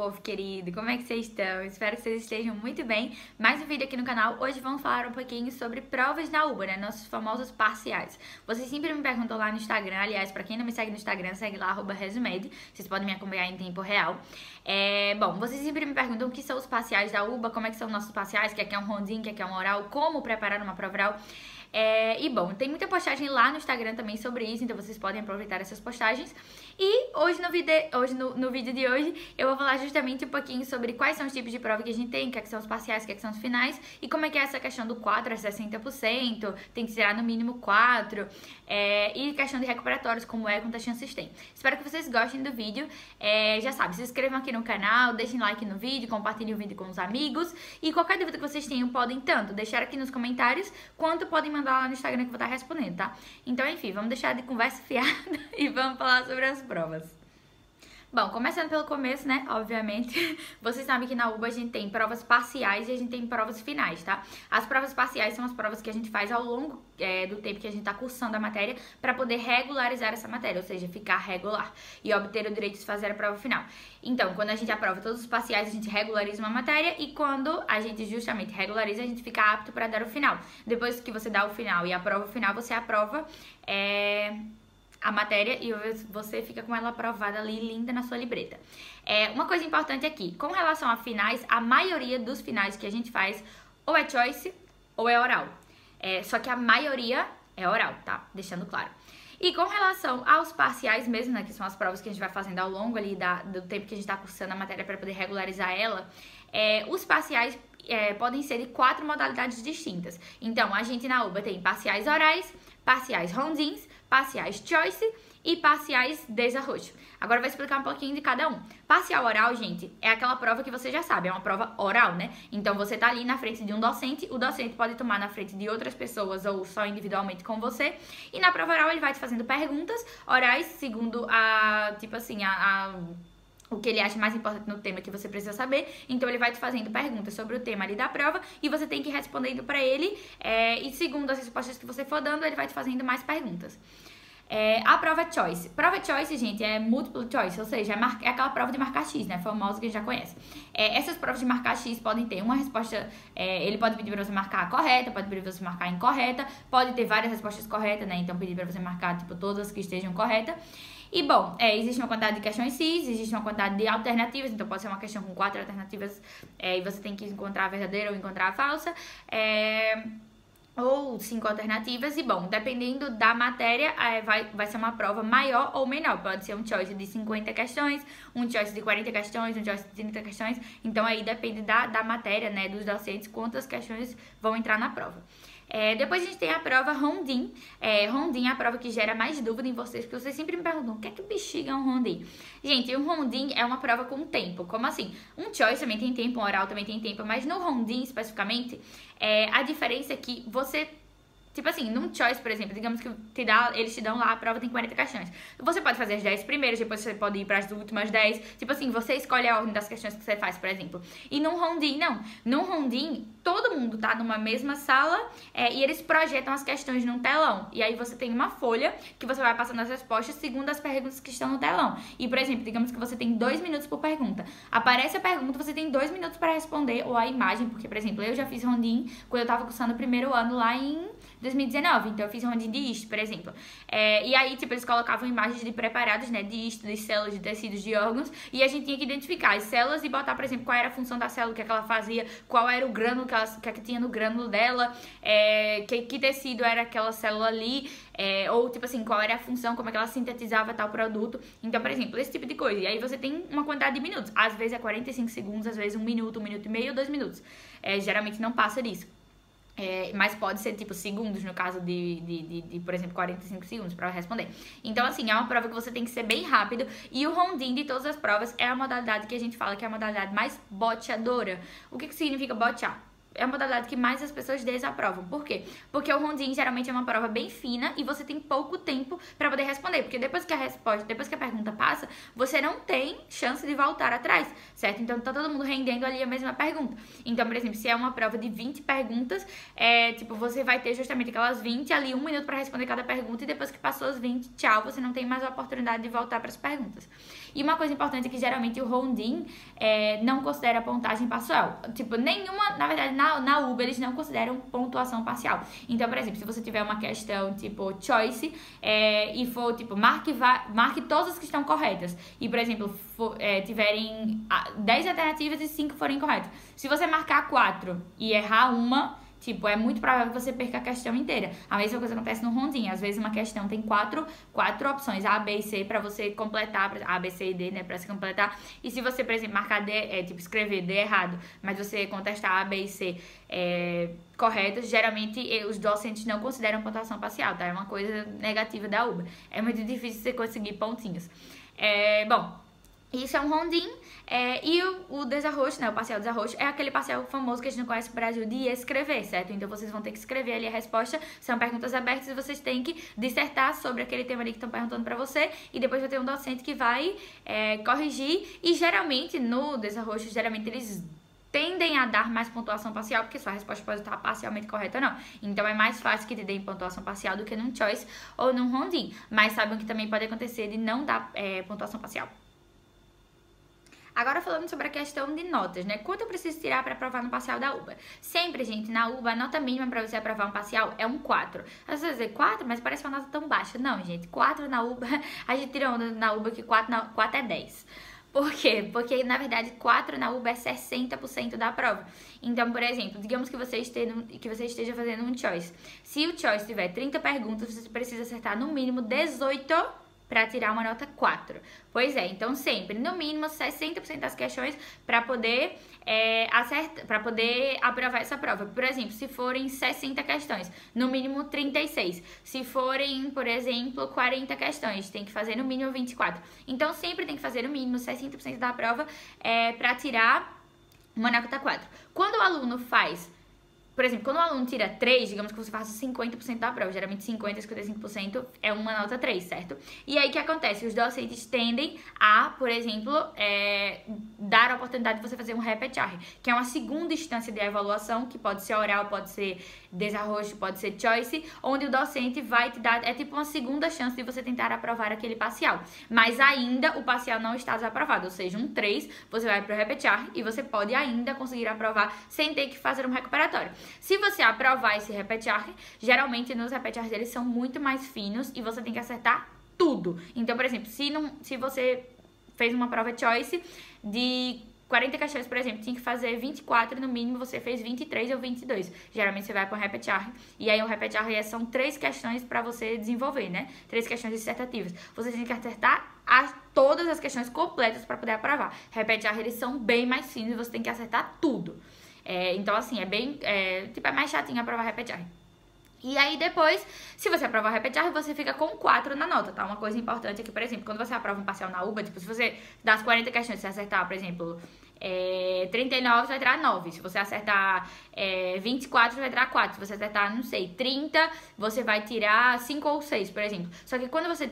povo querido, como é que vocês estão? Espero que vocês estejam muito bem. Mais um vídeo aqui no canal. Hoje vamos falar um pouquinho sobre provas na UBA, né? Nossos famosos parciais. Vocês sempre me perguntam lá no Instagram, aliás, pra quem não me segue no Instagram, segue lá, @resumed. Vocês podem me acompanhar em tempo real. Bom, vocês sempre me perguntam o que são os parciais da UBA, como é que são nossos parciais, o que é um rondinho, o que é um oral, como preparar uma prova oral. Bom, tem muita postagem lá no Instagram também sobre isso, então vocês podem aproveitar essas postagens. E hoje no vídeo de hoje eu vou falar justamente um pouquinho sobre quais são os tipos de prova que a gente tem, o que são os parciais, o que são os finais e como é que é essa questão do 4 a 60%, tem que tirar no mínimo 4, e questão de recuperatórios, como é, quantas chances tem. Espero que vocês gostem do vídeo, já sabe, se inscrevam aqui no canal, deixem like no vídeo, compartilhem o vídeo com os amigos e qualquer dúvida que vocês tenham podem tanto deixar aqui nos comentários, quanto podem mandar lá no Instagram que eu vou estar respondendo, tá? Então, enfim, vamos deixar de conversa fiada e vamos falar sobre as provas. Bom, começando pelo começo, né, obviamente, vocês sabem que na UBA a gente tem provas parciais e a gente tem provas finais, tá? As provas parciais são as provas que a gente faz ao longo do tempo que a gente tá cursando a matéria para poder regularizar essa matéria, ou seja, ficar regular e obter o direito de fazer a prova final. Então, quando a gente aprova todos os parciais, a gente regulariza uma matéria e quando a gente justamente regulariza, a gente fica apto para dar o final. Depois que você dá o final e aprova o final, você aprova a matéria e você fica com ela aprovada ali, linda na sua libreta. Uma coisa importante aqui, com relação a finais, a maioria dos finais que a gente faz ou é choice ou é oral. Só que a maioria é oral, tá? Deixando claro. E com relação aos parciais mesmo, né, que são as provas que a gente vai fazendo ao longo ali do tempo que a gente tá cursando a matéria para poder regularizar ela, os parciais podem ser de 4 modalidades distintas. Então, a gente na UBA tem parciais orais, parciais rondins, parciais choice e parciais desarrojo. Agora eu vou explicar um pouquinho de cada um. Parcial oral, gente, é aquela prova que você já sabe, é uma prova oral, né? Então você tá ali na frente de um docente, o docente pode tomar na frente de outras pessoas ou só individualmente com você. E na prova oral ele vai te fazendo perguntas orais segundo o que ele acha mais importante no tema que você precisa saber. Então ele vai te fazendo perguntas sobre o tema ali da prova e você tem que ir respondendo para ele, e segundo as respostas que você for dando, ele vai te fazendo mais perguntas. A prova choice. Prova choice, gente, é multiple choice, ou seja, é aquela prova de marcar X, né? Famosa que a gente já conhece. Essas provas de marcar X podem ter uma resposta, ele pode pedir para você marcar a correta, pode pedir para você marcar a incorreta, pode ter várias respostas corretas, né? Então pedir para você marcar, tipo, todas que estejam corretas. E, bom, existe uma quantidade de questões cis, existe uma quantidade de alternativas, então pode ser uma questão com 4 alternativas, e você tem que encontrar a verdadeira ou encontrar a falsa, ou 5 alternativas, e, bom, dependendo da matéria, vai ser uma prova maior ou menor, pode ser um choice de 50 questões, um choice de 40 questões, um choice de 30 questões, então aí depende da matéria, né, dos docentes, quantas questões vão entrar na prova. Depois a gente tem a prova rondin. Rondin é a prova que gera mais dúvida em vocês, porque vocês sempre me perguntam, o que é que bexiga é um rondin? Gente, um rondin é uma prova com tempo. Como assim? Um choice também tem tempo, um oral também tem tempo, mas no rondin, especificamente, a diferença é que você... Tipo assim, num choice, por exemplo, digamos que eles te dão lá, a prova tem 40 questões. Você pode fazer as 10 primeiras, depois você pode ir para as últimas 10. Tipo assim, você escolhe a ordem das questões que você faz, por exemplo. E num rondin, não. Num rondin, todo mundo tá numa mesma sala, e eles projetam as questões num telão. E aí você tem uma folha que você vai passando as respostas segundo as perguntas que estão no telão. E, por exemplo, digamos que você tem 2 minutos por pergunta. Aparece a pergunta, você tem 2 minutos para responder, ou a imagem, porque, por exemplo, eu já fiz rondin quando eu tava cursando o primeiro ano lá em 2019, então eu fiz rondin de isto, por exemplo. E aí, tipo, eles colocavam imagens de preparados, né, de isto, de células, de tecidos, de órgãos, e a gente tinha que identificar as células e botar, por exemplo, qual era a função da célula, o que é que ela fazia, qual era o grânulo que tinha no grânulo dela, que tecido era aquela célula ali, ou, tipo assim, qual era a função, como é que ela sintetizava tal produto. Então, por exemplo, esse tipo de coisa. E aí você tem uma quantidade de minutos. Às vezes é 45 segundos, às vezes 1 minuto, 1 minuto e meio, 2 minutos. Geralmente não passa disso. Mas pode ser tipo segundos no caso de por exemplo, 45 segundos para responder. Então, assim, é uma prova que você tem que ser bem rápido. E o rondin de todas as provas é a modalidade que a gente fala que é a modalidade mais boteadora. O que significa botear? é a modalidade que mais as pessoas desaprovam. Por quê? Porque o rondinho geralmente é uma prova bem fina e você tem pouco tempo para poder responder. Porque depois que a pergunta passa, você não tem chance de voltar atrás, certo? Então tá todo mundo rendendo ali a mesma pergunta. Então, por exemplo, se é uma prova de 20 perguntas, tipo, você vai ter justamente aquelas 20 ali, 1 minuto para responder cada pergunta e depois que passou as 20, tchau, você não tem mais a oportunidade de voltar para as perguntas. E uma coisa importante é que geralmente o rondinho não considera pontuagem parcial. Tipo, nenhuma, na verdade, na UBA eles não consideram pontuação parcial. Então, por exemplo, se você tiver uma questão tipo choice e for tipo marque todas as que estão corretas e, por exemplo, tiverem 10 alternativas e 5 forem corretas. Se você marcar 4 e errar uma, tipo, é muito provável que você perca a questão inteira. A mesma coisa acontece no rondinho. Às vezes uma questão tem quatro opções, A, B e C, pra você completar, A, B, C e D, né, pra se completar. E se você, por exemplo, marcar D, tipo, escrever D errado, mas você contestar A, B e C corretos, geralmente os docentes não consideram pontuação parcial, tá? É uma coisa negativa da UBA. É muito difícil você conseguir pontinhos. Bom, isso é um rondinho. E o desarrojo, né, o parcial desarrojo, é aquele parcial famoso que a gente não conhece no Brasil de escrever, certo? Então vocês vão ter que escrever ali a resposta, são perguntas abertas e vocês têm que dissertar sobre aquele tema ali que estão perguntando pra você e depois vai ter um docente que vai corrigir e geralmente no desarrojo, eles tendem a dar mais pontuação parcial, porque sua resposta pode estar parcialmente correta ou não. Então é mais fácil que te deem pontuação parcial do que num choice ou num rondinho. Mas saibam que também pode acontecer de não dar pontuação parcial. Agora falando sobre a questão de notas, né? Quanto eu preciso tirar para aprovar no parcial da UBA? Sempre, gente, na UBA, a nota mínima para você aprovar um parcial é um 4. Às vezes dizer 4, mas parece uma nota tão baixa. Não, gente, 4 na UBA, a gente tira onda na UBA que 4 é 10. Por quê? Porque, na verdade, 4 na UBA é 60% da prova. Então, por exemplo, digamos que você esteja fazendo um choice. Se o choice tiver 30 perguntas, você precisa acertar no mínimo 18 para tirar uma nota 4. Pois é, então sempre, no mínimo, 60% das questões para poder para poder aprovar essa prova. Por exemplo, se forem 60 questões, no mínimo 36. Se forem, por exemplo, 40 questões, tem que fazer no mínimo 24. Então, sempre tem que fazer no mínimo 60% da prova para tirar uma nota 4. Quando o aluno faz... Por exemplo, quando o aluno tira 3, digamos que você faça 50% da prova, geralmente 50% a 55% é uma nota 3, certo? E aí o que acontece? Os docentes tendem a, por exemplo, dar a oportunidade de você fazer um repechaje, que é uma segunda instância de avaliação, que pode ser oral, pode ser desarrojo, pode ser choice, onde o docente vai te dar, é tipo uma segunda chance de você tentar aprovar aquele parcial. Mas ainda o parcial não está desaprovado, ou seja, um 3, você vai para o repechaje e você pode ainda conseguir aprovar sem ter que fazer um recuperatório. Se você aprovar esse repechaje, geralmente nos repechajes eles são muito mais finos e você tem que acertar tudo. Então, por exemplo, se você fez uma prova choice de 40 questões, por exemplo, tinha que fazer 24, no mínimo você fez 23 ou 22. Geralmente você vai para o repechaje e aí o repechaje são 3 questões para você desenvolver, né? 3 questões dissertativas. Você tem que acertar todas as questões completas para poder aprovar. Repechaje eles são bem mais finos e você tem que acertar tudo. Então, assim, é mais chatinho aprovar repechaje. E aí, depois, se você aprovar o repechaje, você fica com 4 na nota, tá? Uma coisa importante é que, por exemplo, quando você aprova um parcial na UBA, tipo, se você das 40 questões, você acertar, por exemplo, 39, você vai tirar 9. Se você acertar 24, você vai tirar 4. Se você acertar, não sei, 30, você vai tirar 5 ou 6, por exemplo. Só que quando você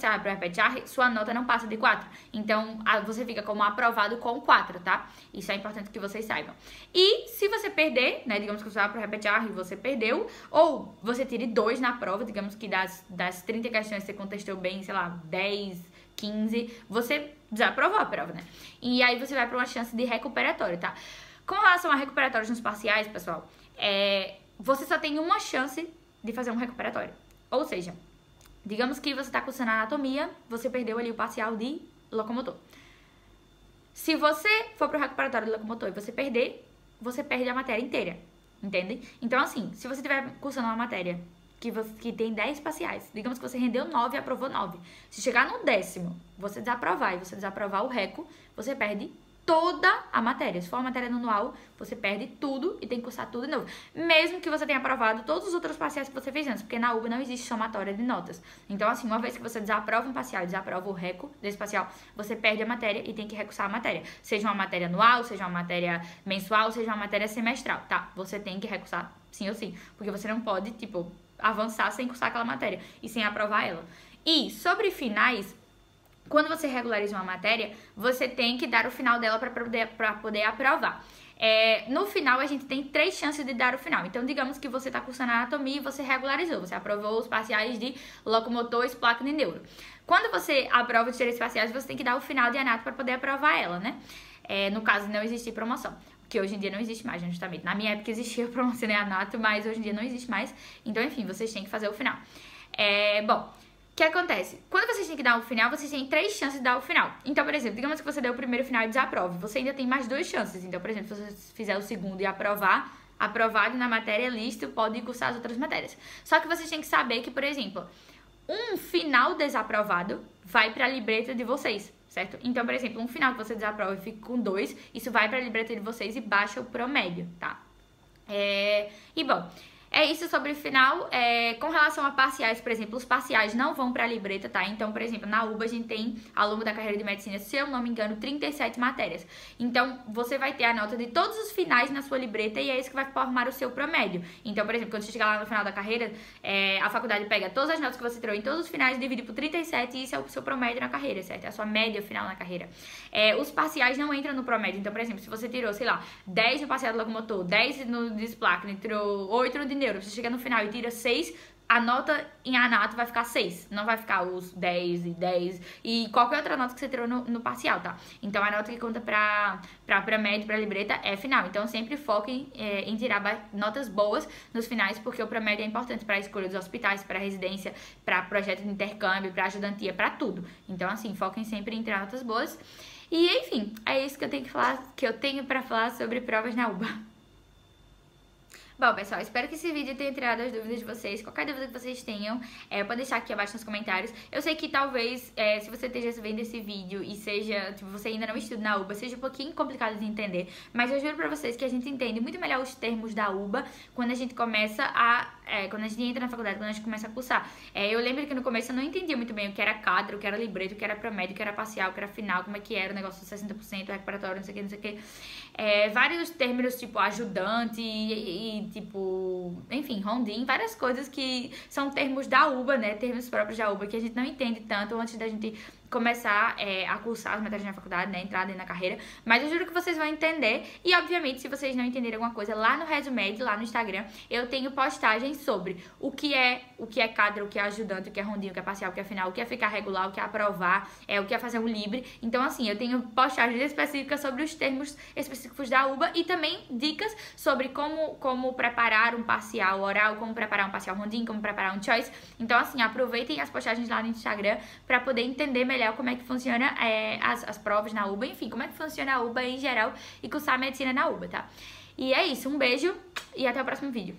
vai para o repechaje, sua nota não passa de 4. Então, você fica como aprovado com 4, tá? Isso é importante que vocês saibam. E se você perder, né, digamos que você vai para o repechaje e você perdeu, ou você tire 2 na prova, digamos que das 30 questões você contestou bem, sei lá, 10, 15, você desaprovou a prova, né? E aí você vai para uma chance de recuperatório, tá? Com relação a recuperatórios nos parciais, pessoal, você só tem uma chance de fazer um recuperatório. Ou seja, digamos que você tá cursando anatomia, você perdeu ali o parcial de locomotor. Se você for pro recuperatório de locomotor e você perder, você perde a matéria inteira, entende? Então, assim, se você tiver cursando uma matéria que tem 10 parciais, digamos que você rendeu 9 e aprovou 9. Se chegar no 10º, você desaprovar e você desaprovar o reco, você perde toda a matéria. Se for uma matéria no anual, você perde tudo e tem que cursar tudo de novo. Mesmo que você tenha aprovado todos os outros parciais que você fez antes, porque na UBA não existe somatória de notas. Então, assim, uma vez que você desaprova um parcial e desaprova o reco desse parcial, você perde a matéria e tem que recursar a matéria. Seja uma matéria anual, seja uma matéria mensual, seja uma matéria semestral, tá? Você tem que recursar sim ou sim, porque você não pode, tipo, avançar sem cursar aquela matéria e sem aprovar ela. E sobre finais, quando você regulariza uma matéria, você tem que dar o final dela para poder aprovar. No final, a gente tem 3 chances de dar o final. Então, digamos que você está cursando anatomia e você regularizou. Você aprovou os parciais de locomotor, placa e neuro. Quando você aprova os 3 parciais, você tem que dar o final de anato para poder aprovar ela, né? No caso, não existe promoção. Que hoje em dia não existe mais, justamente. Na minha época existia promoção em anato, mas hoje em dia não existe mais. Então, enfim, vocês têm que fazer o final. Bom, o que acontece? Quando vocês têm que dar o final, vocês têm 3 chances de dar o final. Então, por exemplo, digamos que você deu o primeiro final e desaprove. Você ainda tem mais 2 chances. Então, por exemplo, se você fizer o segundo e aprovar, aprovado na matéria, listo, pode cursar as outras matérias. Só que vocês têm que saber que, por exemplo, um final desaprovado vai para a libreta de vocês, certo? Então, por exemplo, um final que você desaprova e fica com 2, isso vai para a libreta de vocês e baixa o promédio, tá? E bom, é isso sobre o final. Com relação a parciais, por exemplo, os parciais não vão para a libreta, tá? Então, por exemplo, na UBA a gente tem, ao longo da carreira de medicina, se eu não me engano, 37 matérias. Então, você vai ter a nota de todos os finais na sua libreta e é isso que vai formar o seu promédio. Então, por exemplo, quando você chegar lá no final da carreira, a faculdade pega todas as notas que você tirou em todos os finais e divide por 37 e isso é o seu promédio na carreira, certo? É a sua média final na carreira. Os parciais não entram no promédio. Então, por exemplo, se você tirou, sei lá, 10 no parcial do locomotor, 10 no displacne, tirou 8 no de neuro, você chega no final e tira 6, a nota em anato vai ficar 6, não vai ficar os 10 e 10 e qualquer outra nota que você tirou no parcial, tá? Então a nota que conta pra médio, pra libreta é final. Então sempre foquem em tirar notas boas nos finais, porque o promédio é importante para a escolha dos hospitais, para residência, para projeto de intercâmbio, para ajudantia, para tudo. Então assim, foquem sempre em tirar notas boas. E enfim, é isso que eu tenho pra falar sobre provas na UBA. Bom, pessoal, espero que esse vídeo tenha tirado as dúvidas de vocês. Qualquer dúvida que vocês tenham, pode deixar aqui abaixo nos comentários. Eu sei que talvez, se você esteja vendo esse vídeo e seja, tipo, você ainda não estuda na UBA, seja um pouquinho complicado de entender. Mas eu juro pra vocês que a gente entende muito melhor os termos da UBA quando a gente começa quando a gente entra na faculdade, quando a gente começa a cursar. Eu lembro que no começo eu não entendia muito bem o que era cadro, o que era libreto, o que era promédio, o que era parcial, o que era final, como é que era o negócio de 60%, recuperatório, não sei o que. Vários termos, tipo, ajudante e tipo, enfim, rondim, várias coisas que são termos da UBA, né, termos próprios da UBA, que a gente não entende tanto antes da gente começar a cursar as matérias na faculdade, né, entrar dentro da carreira, mas eu juro que vocês vão entender. E obviamente, se vocês não entenderem alguma coisa, lá no Resumed, lá no Instagram, eu tenho postagens sobre o que é cadro, o que é ajudante, o que é rondinho, o que é parcial, o que é final, o que é ficar regular, o que é aprovar, o que é fazer um livre. Então assim, eu tenho postagens específicas sobre os termos específicos da UBA e também dicas sobre como preparar um parcial oral, como preparar um parcial rondinho, como preparar um choice. Então assim, aproveitem as postagens lá no Instagram para poder entender melhor como é que funciona as provas na UBA, enfim, como é que funciona a UBA em geral e cursar medicina na UBA, tá? E é isso, um beijo e até o próximo vídeo.